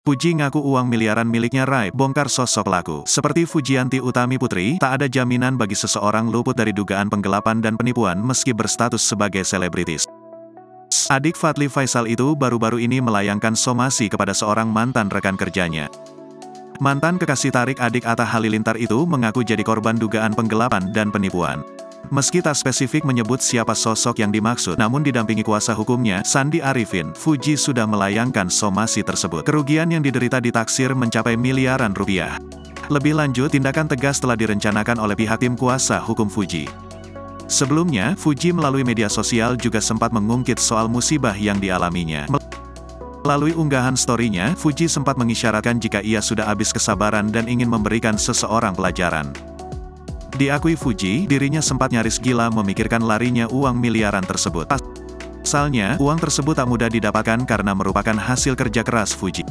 Fuji ngaku uang miliaran miliknya raib, bongkar sosok pelaku. Seperti Fujianti Utami Putri, tak ada jaminan bagi seseorang luput dari dugaan penggelapan dan penipuan meski berstatus sebagai selebritis. Adik Fadly Faisal itu baru-baru ini melayangkan somasi kepada seorang mantan rekan kerjanya. Mantan kekasih tarik adik Atta Halilintar itu mengaku jadi korban dugaan penggelapan dan penipuan. Meski tak spesifik menyebut siapa sosok yang dimaksud, namun didampingi kuasa hukumnya, Sandi Arifin, Fuji sudah melayangkan somasi tersebut. Kerugian yang diderita ditaksir mencapai miliaran rupiah. Lebih lanjut, tindakan tegas telah direncanakan oleh pihak tim kuasa hukum Fuji. Sebelumnya, Fuji melalui media sosial juga sempat mengungkit soal musibah yang dialaminya. Melalui unggahan story-nya, Fuji sempat mengisyaratkan jika ia sudah habis kesabaran dan ingin memberikan seseorang pelajaran. Diakui Fuji, dirinya sempat nyaris gila memikirkan larinya uang miliaran tersebut. Pasalnya, uang tersebut tak mudah didapatkan karena merupakan hasil kerja keras Fuji.